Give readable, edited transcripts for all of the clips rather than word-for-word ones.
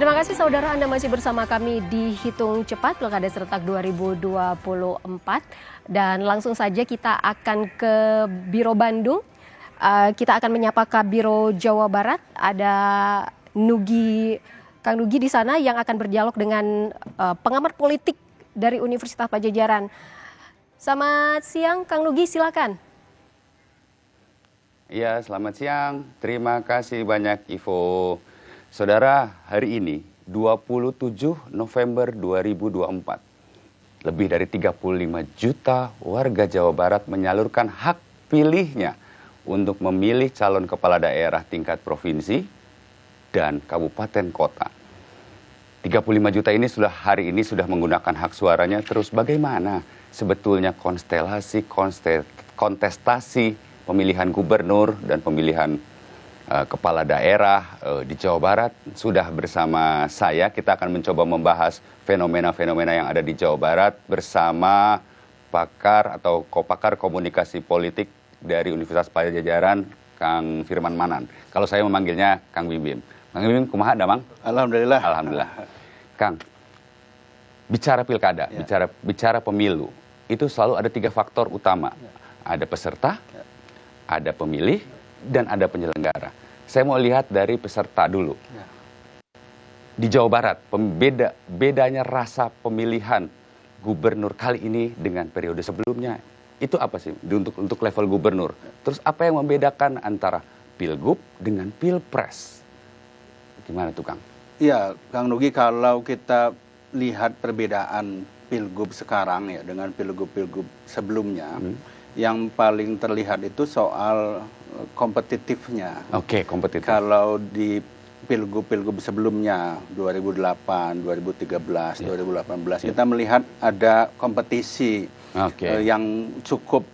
Terima kasih saudara, Anda masih bersama kami di Hitung Cepat Pilkada Serentak 2024. Dan langsung saja kita akan ke Biro Bandung. Kita akan menyapa Kabiro Jawa Barat. Ada Kang Nugi di sana yang akan berdialog dengan pengamat politik dari Universitas Padjadjaran. Selamat siang Kang Nugi, silakan. Ya, selamat siang. Terima kasih banyak Ivo. Saudara, hari ini 27 November 2024, lebih dari 35 juta warga Jawa Barat menyalurkan hak pilihnya untuk memilih calon kepala daerah tingkat provinsi dan kabupaten kota. 35 juta ini hari ini sudah menggunakan hak suaranya. Terus bagaimana sebetulnya kontestasi pemilihan gubernur dan pemilihan kepala daerah di Jawa Barat? Sudah bersama saya, kita akan mencoba membahas fenomena-fenomena yang ada di Jawa Barat bersama pakar atau kopakar komunikasi politik dari Universitas Padjadjaran, Kang Firman Manan. Kalau saya memanggilnya Kang Bim Bim. Kang Bim Bim, kumaha damang? Alhamdulillah. Alhamdulillah. Kang, bicara pilkada, bicara pemilu, itu selalu ada 3 faktor utama. Ada peserta, ada pemilih, dan ada penyelenggara. Saya mau lihat dari peserta dulu. Di Jawa Barat, bedanya rasa pemilihan gubernur kali ini dengan periode sebelumnya, itu apa sih untuk level gubernur? Terus apa yang membedakan antara pilgub dengan pilpres? Gimana tuh Kang? Iya, Kang Nugi, kalau kita lihat perbedaan pilgub sekarang ya dengan pilgub-pilgub sebelumnya, yang paling terlihat itu soal kompetitifnya. Oke, kompetitif. Kalau di pilgub-pilgub sebelumnya 2008, 2013, 2018 kita melihat ada kompetisi yang cukup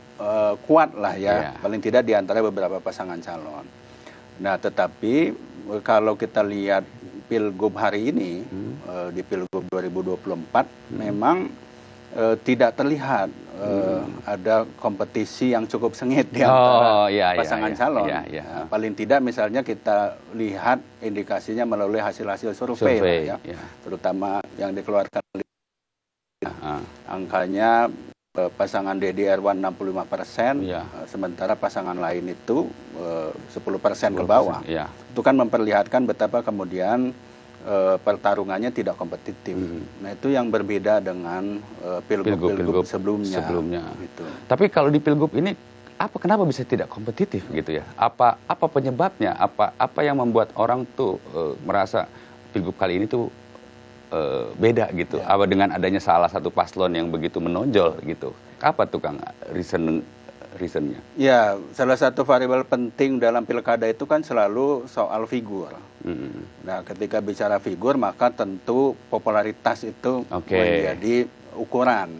kuat lah ya, paling tidak di antara beberapa pasangan calon. Nah, tetapi kalau kita lihat pilgub hari ini, di pilgub 2024 memang tidak terlihat ada kompetisi yang cukup sengit di antara pasangan calon. Paling tidak misalnya kita lihat indikasinya melalui hasil-hasil survei. Terutama yang dikeluarkan angkanya pasangan Deddy Erwan 65%, sementara pasangan lain itu 10% ke bawah. Itu kan memperlihatkan betapa kemudian pertarungannya tidak kompetitif. Nah, itu yang berbeda dengan pilgub-pilgub sebelumnya. Gitu. Tapi kalau di pilgub ini, kenapa bisa tidak kompetitif gitu ya? Apa penyebabnya? Apa yang membuat orang tuh merasa pilgub kali ini tuh beda gitu? Apa dengan adanya salah satu paslon yang begitu menonjol gitu? Apa tuh Kang reasonnya? Ya, salah satu variabel penting dalam pilkada itu kan selalu soal figur. Nah, ketika bicara figur maka tentu popularitas itu menjadi ukuran.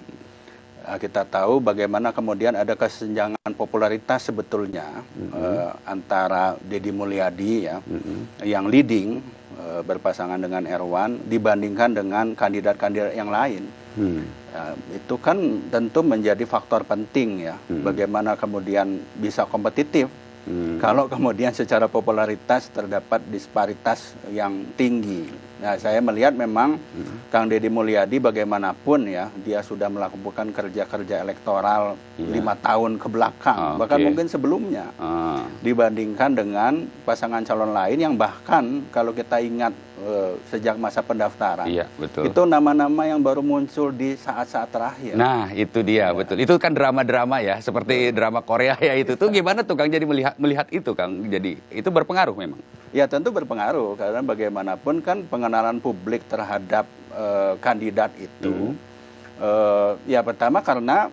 Nah, kita tahu bagaimana kemudian ada kesenjangan popularitas sebetulnya antara Deddy Mulyadi yang leading berpasangan dengan Erwan dibandingkan dengan kandidat-kandidat yang lain. Itu kan tentu menjadi faktor penting ya, bagaimana kemudian bisa kompetitif kalau kemudian secara popularitas terdapat disparitas yang tinggi. Nah, saya melihat memang Kang Deddy Mulyadi bagaimanapun ya, dia sudah melakukan kerja-kerja elektoral 5 tahun ke belakang, bahkan mungkin sebelumnya, dibandingkan dengan pasangan calon lain yang bahkan kalau kita ingat sejak masa pendaftaran, itu nama-nama yang baru muncul di saat-saat terakhir. Nah, itu dia, betul. Itu kan drama-drama ya, seperti drama Korea ya itu. Tuh gimana tuh Kang jadi melihat itu Kang? Jadi itu berpengaruh memang? Ya, tentu berpengaruh, karena bagaimanapun kan pengenalan publik terhadap kandidat itu, ya pertama karena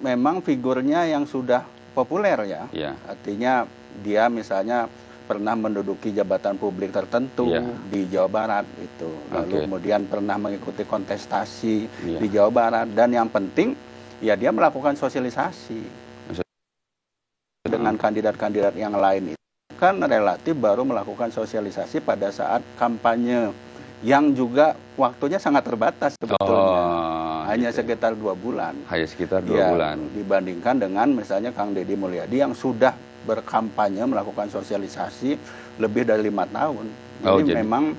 memang figurnya yang sudah populer ya. Artinya dia misalnya pernah menduduki jabatan publik tertentu di Jawa Barat itu, lalu kemudian pernah mengikuti kontestasi di Jawa Barat, dan yang penting ya dia melakukan sosialisasi dengan kandidat-kandidat yang lain itu kan relatif baru melakukan sosialisasi pada saat kampanye yang juga waktunya sangat terbatas sebetulnya, hanya sekitar 2 bulan. Hanya sekitar 2 bulan. Dibandingkan dengan misalnya Kang Deddy Mulyadi yang sudah berkampanye melakukan sosialisasi lebih dari 5 tahun. Jadi memang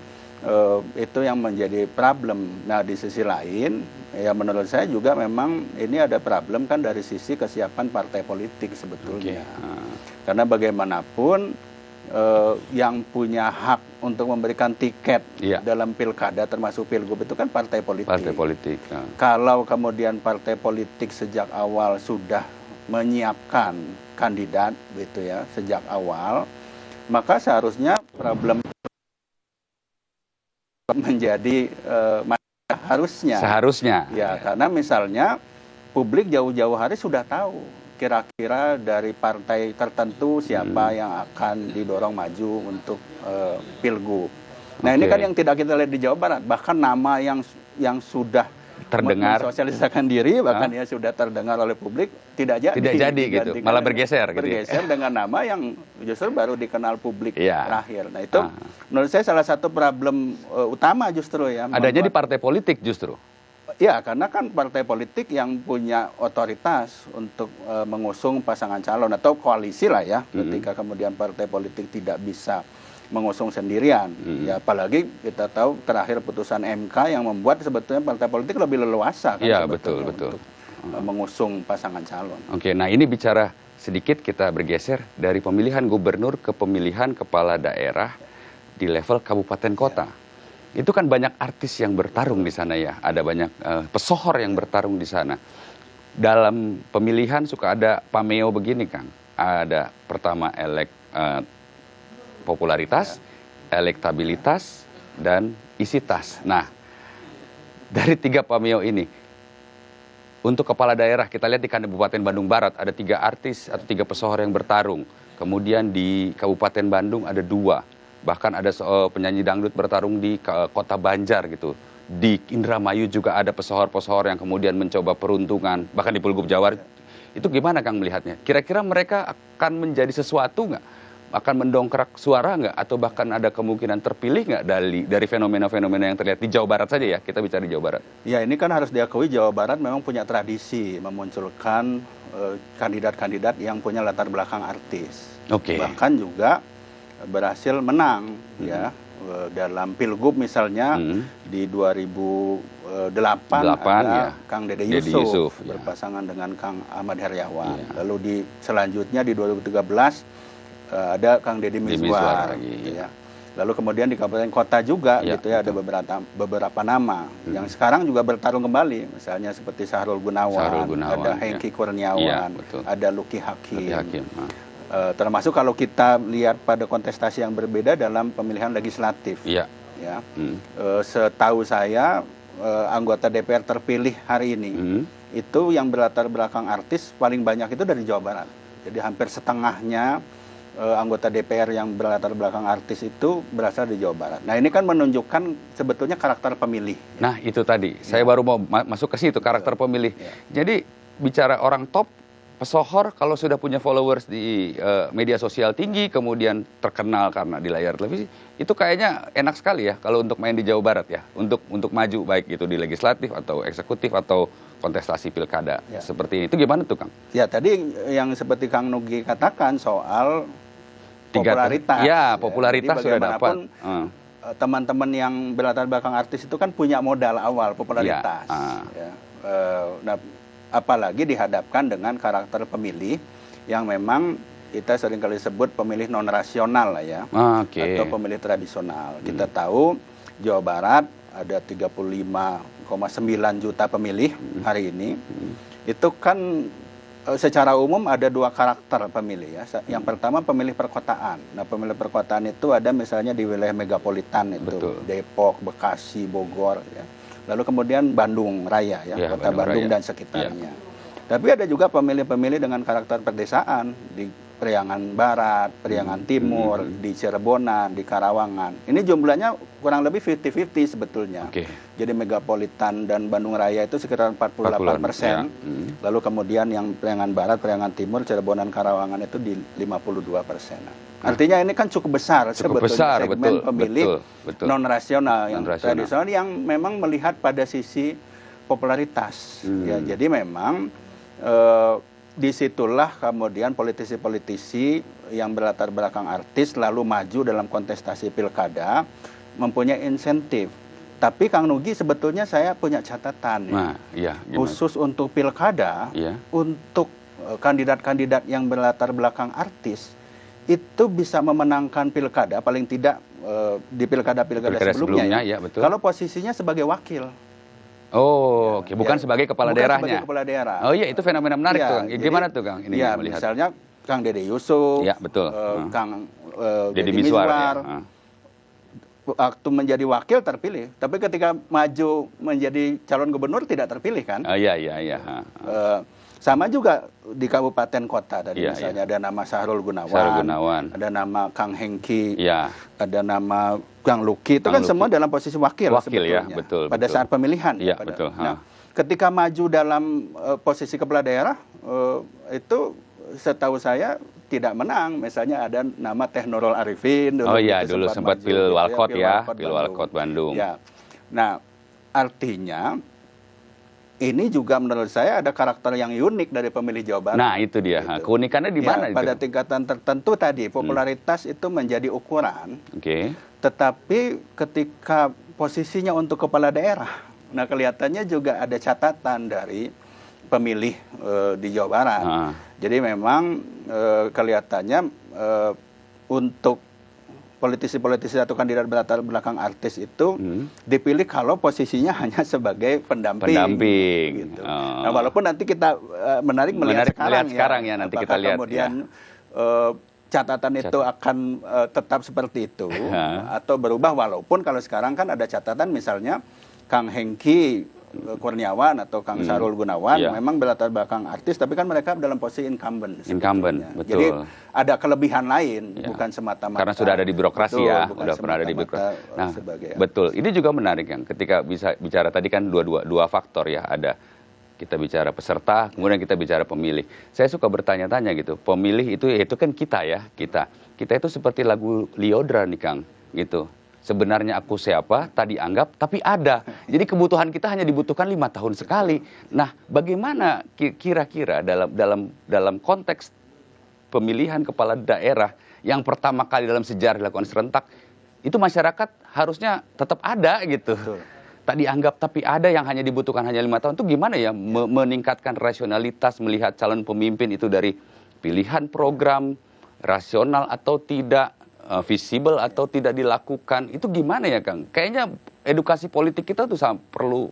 itu yang menjadi problem. Nah, di sisi lain, ya menurut saya juga memang ini ada problem kan dari sisi kesiapan partai politik sebetulnya. Karena bagaimanapun yang punya hak untuk memberikan tiket dalam pilkada termasuk pilgub itu kan partai politik. Partai politik. Kalau kemudian partai politik sejak awal sudah menyiapkan kandidat gitu ya sejak awal, maka seharusnya problem menjadi seharusnya ya, karena misalnya publik jauh-jauh hari sudah tahu kira-kira dari partai tertentu siapa yang akan didorong maju untuk pilgub. Nah, ini kan yang tidak kita lihat di Jawa Barat, bahkan nama yang sudah terdengar mensosialisakan diri bahkan ya sudah terdengar oleh publik tidak jadi gitu, malah bergeser dengan nama yang justru baru dikenal publik terakhir. Nah, itu menurut saya salah satu problem utama justru ya. Adanya di partai politik justru. Ya, karena kan partai politik yang punya otoritas untuk mengusung pasangan calon atau koalisi lah ya, ketika kemudian partai politik tidak bisa mengusung sendirian. Ya, apalagi kita tahu terakhir putusan MK yang membuat sebetulnya partai politik lebih leluasa kan betul. untuk mengusung pasangan calon. Oke, nah ini bicara sedikit kita bergeser dari pemilihan gubernur ke pemilihan kepala daerah di level kabupaten kota. Itu kan banyak artis yang bertarung di sana ya, ada banyak pesohor yang bertarung di sana. Dalam pemilihan suka ada pameo begini, Kang. Ada pertama popularitas, elektabilitas, dan isi tas. Nah, dari 3 pameo ini, untuk kepala daerah, kita lihat di Kabupaten Bandung Barat, ada 3 artis atau 3 pesohor yang bertarung. Kemudian di Kabupaten Bandung ada 2. Bahkan ada penyanyi dangdut bertarung di Kota Banjar gitu. Di Indramayu juga ada pesohor-pesohor yang kemudian mencoba peruntungan. Bahkan di Pilgub Jawa. Itu gimana Kang melihatnya? Kira-kira mereka akan menjadi sesuatu nggak? Akan mendongkrak suara nggak, atau bahkan ada kemungkinan terpilih nggak dari fenomena-fenomena yang terlihat di Jawa Barat saja ya, kita bicara di Jawa Barat. Ya, ini kan harus diakui Jawa Barat memang punya tradisi memunculkan kandidat-kandidat yang punya latar belakang artis. Bahkan juga berhasil menang ya dalam pilgub misalnya di 2008 ada Kang Dede Yusuf berpasangan dengan Kang Ahmad Heriawan. Lalu selanjutnya di 2013 ada Kang Deddy Mizwar gitu ya. Lalu kemudian di kabupaten kota juga gitu ya ada beberapa nama yang sekarang juga bertarung kembali, misalnya seperti Sahrul Gunawan, ada Hengki Kurniawan, ada Luki Hakim. Termasuk kalau kita lihat pada kontestasi yang berbeda dalam pemilihan legislatif. Setahu saya anggota DPR terpilih hari ini itu yang berlatar belakang artis paling banyak itu dari Jawa Barat. Jadi hampir setengahnya anggota DPR yang berlatar belakang artis itu berasal di Jawa Barat. Nah, ini kan menunjukkan sebetulnya karakter pemilih. Nah, itu tadi. Saya baru mau masuk ke situ, karakter pemilih. Jadi, bicara orang top, pesohor kalau sudah punya followers di media sosial tinggi, kemudian terkenal karena di layar televisi, itu kayaknya enak sekali ya kalau untuk main di Jawa Barat ya, untuk maju baik itu di legislatif atau eksekutif atau kontestasi pilkada seperti ini. Itu gimana tuh, Kang? Ya, tadi yang seperti Kang Nugi katakan soal popularitas. Popularitas sudah dapat. Teman-teman yang berlatar belakang artis itu kan punya modal awal popularitas. Nah, apalagi dihadapkan dengan karakter pemilih yang memang kita seringkali sebut pemilih non rasional lah ya, atau pemilih tradisional. Kita tahu Jawa Barat ada 35,9 juta pemilih hari ini. Itu kan secara umum ada 2 karakter pemilih ya. Yang pertama pemilih perkotaan. Nah, pemilih perkotaan itu ada misalnya di wilayah megapolitan itu, Depok, Bekasi, Bogor ya. Lalu kemudian Bandung Raya ya, kota Bandung dan sekitarnya. Tapi ada juga pemilih-pemilih dengan karakter pedesaan di Priangan Barat, Priangan Timur, di Cirebonan, di Karawangan. Ini jumlahnya kurang lebih 50-50 sebetulnya. Jadi megapolitan dan Bandung Raya itu sekitar 48%. Lalu kemudian yang Priangan Barat, Priangan Timur, Cirebonan, Karawangan itu di 52%. Artinya ini kan cukup besar sebetulnya segmen pemilih non rasional yang tradisional yang memang melihat pada sisi popularitas. Ya, jadi memang disitulah kemudian politisi-politisi yang berlatar belakang artis lalu maju dalam kontestasi pilkada mempunyai insentif. Tapi Kang Nugi sebetulnya saya punya catatan khusus untuk pilkada, untuk kandidat-kandidat yang berlatar belakang artis itu bisa memenangkan pilkada paling tidak di pilkada-pilkada sebelumnya ya, betul. Kalau posisinya sebagai wakil. Oh, oke. Bukan sebagai kepala daerahnya. Sebagai kepala daerah. Oh iya, itu fenomena menarik tuh, Kang. Gimana tuh, Kang? Ini melihat. Misalnya Kang Dede Yusuf, betul. Kang Deddy Mizwar. Waktu menjadi wakil terpilih, tapi ketika maju menjadi calon gubernur tidak terpilih kan? Iya. Sama juga di kabupaten kota tadi misalnya ada nama Sahrul Gunawan, ada nama Kang Hengki, ada nama Kang Luki, itu kan semua dalam posisi wakil sebetulnya. Betul. Pada saat pemilihan. Betul. Nah, ketika maju dalam posisi kepala daerah itu setahu saya tidak menang. Misalnya ada nama Teh Nurul Arifin dulu. Dulu sempat Pilwalkot Pilwalkot Bandung. Nah, artinya ini juga menurut saya ada karakter yang unik dari pemilih Jawa Barat. Nah, itu dia. Gitu. Keunikannya di mana itu? Pada tingkatan tertentu tadi, popularitas itu menjadi ukuran. Tetapi ketika posisinya untuk kepala daerah, nah kelihatannya juga ada catatan dari pemilih di Jawa Barat. Jadi memang kelihatannya untuk politisi-politisi atau kandidat berlatar belakang artis itu dipilih kalau posisinya hanya sebagai pendamping. Gitu. Nah, walaupun nanti kita melihat sekarang ya nanti kita lihat. Kemudian catatan itu akan tetap seperti itu atau berubah, walaupun kalau sekarang kan ada catatan misalnya Kang Hengki Kurniawan atau Kang Sahrul Gunawan memang berlatar belakang artis, tapi kan mereka dalam posisi incumbent. Betul. Jadi ada kelebihan lain, bukan semata-mata. Karena sudah ada di birokrasi sudah pernah ada di birokrasi. Nah, betul. Ini juga menarik yang ketika bisa bicara tadi kan dua faktor ya, ada kita bicara peserta, kemudian kita bicara pemilih. Saya suka bertanya-tanya gitu. Pemilih itu kan kita ya, kita itu seperti lagu Lyodra nih Kang, gitu. Sebenarnya aku siapa, tadi anggap, tapi ada. Jadi kebutuhan kita hanya dibutuhkan 5 tahun sekali. Nah, bagaimana kira-kira dalam konteks pemilihan kepala daerah yang pertama kali dalam sejarah dilakukan serentak, itu masyarakat harusnya tetap ada gitu. Tadi anggap, tapi ada yang hanya dibutuhkan hanya 5 tahun. Itu gimana ya meningkatkan rasionalitas melihat calon pemimpin itu dari pilihan program, rasional atau tidak, visible atau tidak dilakukan, itu gimana ya Kang? Kayaknya edukasi politik kita tuh perlu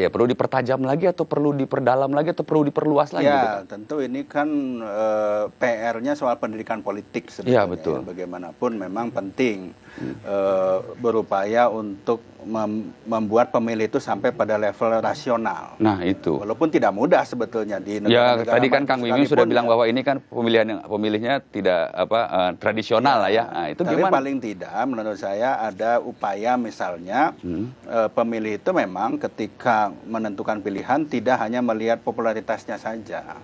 perlu dipertajam lagi atau perlu diperdalam lagi atau perlu diperluas lagi? Ya, gitu, tentu ini kan PR-nya soal pendidikan politik sebenarnya. Ya, betul. Bagaimanapun memang penting berupaya untuk membuat pemilih itu sampai pada level rasional. Nah, itu. Walaupun tidak mudah sebetulnya di negara-negara. Ya, tadi kan Kang Mimin sudah bilang bahwa ini kan pemilihnya tidak tradisional lah ya. Nah, itu tapi gimana? Paling tidak menurut saya ada upaya misalnya pemilih itu memang ketika menentukan pilihan tidak hanya melihat popularitasnya saja.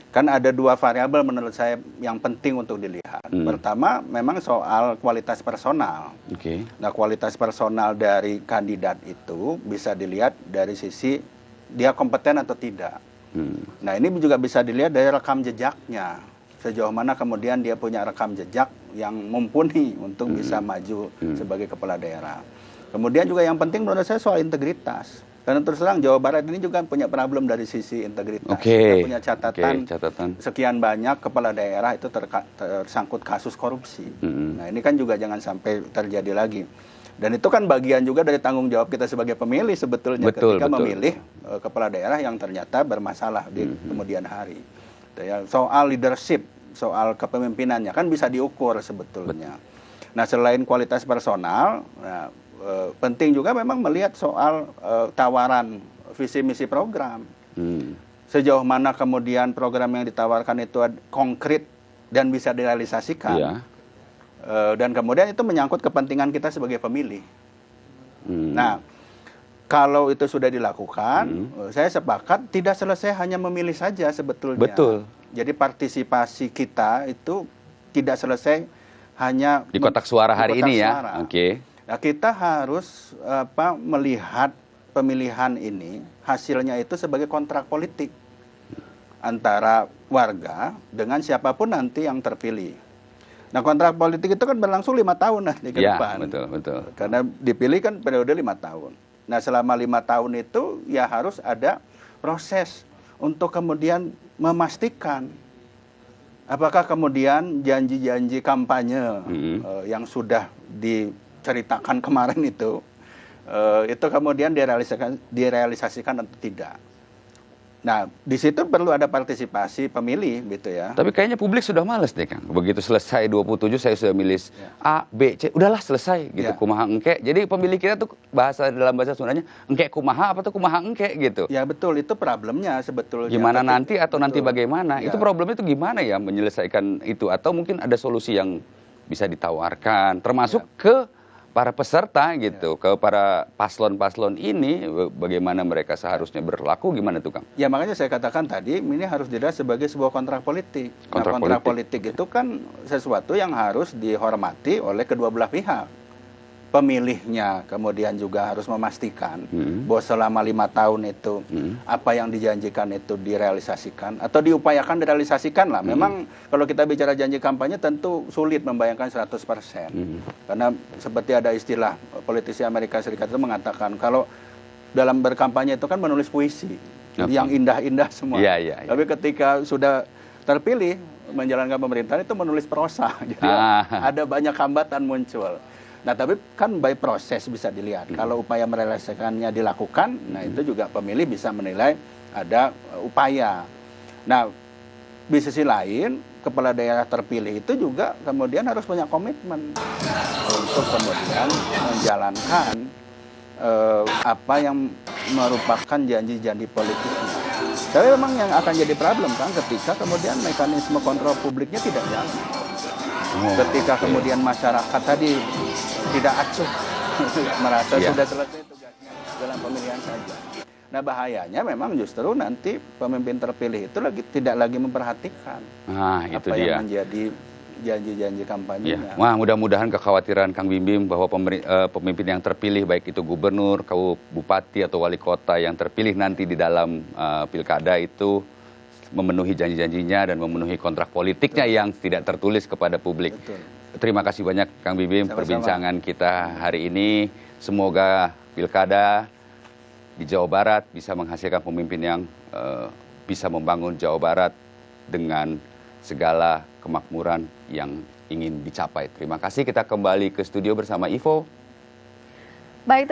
Kan ada 2 variabel menurut saya yang penting untuk dilihat. Pertama, memang soal kualitas personal. Nah, kualitas personal dari kandidat itu bisa dilihat dari sisi dia kompeten atau tidak. Nah, ini juga bisa dilihat dari rekam jejaknya. Sejauh mana kemudian dia punya rekam jejak yang mumpuni untuk bisa maju sebagai kepala daerah. Kemudian juga yang penting menurut saya soal integritas. Karena terus terang Jawa Barat ini juga punya problem dari sisi integritas. Kita punya catatan sekian banyak kepala daerah itu tersangkut kasus korupsi. Nah, ini kan juga jangan sampai terjadi lagi. Dan itu kan bagian juga dari tanggung jawab kita sebagai pemilih sebetulnya ketika memilih kepala daerah yang ternyata bermasalah di kemudian hari. Soal leadership, soal kepemimpinannya kan bisa diukur sebetulnya. Nah, selain kualitas personal, penting juga memang melihat soal tawaran visi misi program. Sejauh mana kemudian program yang ditawarkan itu konkret dan bisa direalisasikan. Dan kemudian itu menyangkut kepentingan kita sebagai pemilih. Nah, kalau itu sudah dilakukan, saya sepakat tidak selesai hanya memilih saja sebetulnya. Betul. Jadi partisipasi kita itu tidak selesai hanya di kotak suara hari ini ya. Nah, kita harus melihat pemilihan ini hasilnya itu sebagai kontrak politik antara warga dengan siapapun nanti yang terpilih. Nah, kontrak politik itu kan berlangsung 5 tahun nanti ke Ya, depan. betul. Karena dipilih kan periode 5 tahun. Nah, selama 5 tahun itu ya harus ada proses untuk kemudian memastikan apakah kemudian janji-janji kampanye yang sudah diceritakan kemarin itu kemudian direalisasikan atau tidak. Nah, di situ perlu ada partisipasi pemilih gitu ya. Tapi kayaknya publik sudah males deh, Kang. Begitu selesai 27 saya sudah milih A, B, C, udahlah selesai gitu, kumaha engke. Jadi pemilih kita tuh dalam bahasa Sundanya engke kumaha apa tuh kumaha engke gitu. Ya betul, itu problemnya sebetulnya. Gimana nanti atau betul. nanti bagaimana? Ya. Itu problemnya itu gimana ya menyelesaikan itu, atau mungkin ada solusi yang bisa ditawarkan termasuk ke para peserta gitu, ke para paslon-paslon ini, bagaimana mereka seharusnya berlaku, gimana tuh, Kang? Ya makanya saya katakan tadi, ini harus dilihat sebagai sebuah kontrak politik. Kontrak politik itu kan sesuatu yang harus dihormati oleh kedua belah pihak. Pemilihnya kemudian juga harus memastikan bahwa selama 5 tahun itu apa yang dijanjikan itu direalisasikan atau diupayakan direalisasikan lah. Memang kalau kita bicara janji kampanye tentu sulit membayangkan 100%. Karena seperti ada istilah politisi Amerika Serikat itu mengatakan kalau dalam berkampanye itu kan menulis puisi yang indah-indah semua. Tapi ketika sudah terpilih menjalankan pemerintahan itu menulis prosa. Jadi ada banyak hambatan muncul. Nah, tapi kan by proses bisa dilihat. Kalau upaya merealisasikannya dilakukan, nah itu juga pemilih bisa menilai ada upaya. Nah, di sisi lain, kepala daerah terpilih itu juga kemudian harus punya komitmen untuk kemudian menjalankan apa yang merupakan janji-janji politiknya. Tapi memang yang akan jadi problem kan ketika kemudian mekanisme kontrol publiknya tidak jalan. Ketika kemudian masyarakat tadi tidak acuh, merasa sudah selesai tugasnya dalam pemilihan saja. Nah, bahayanya memang justru nanti pemimpin terpilih itu tidak lagi memperhatikan apa yang menjadi janji-janji kampanyenya. Wah, mudah-mudahan kekhawatiran Kang Bimbim bahwa pemimpin yang terpilih, baik itu gubernur, bupati atau wali kota yang terpilih nanti di dalam pilkada itu memenuhi janji-janjinya dan memenuhi kontrak politiknya yang tidak tertulis kepada publik. Betul. Terima kasih banyak Kang Bimbim perbincangan kita hari ini. Semoga pilkada di Jawa Barat bisa menghasilkan pemimpin yang bisa membangun Jawa Barat dengan segala kemakmuran yang ingin dicapai. Terima kasih, kita kembali ke studio bersama Ivo. Baik.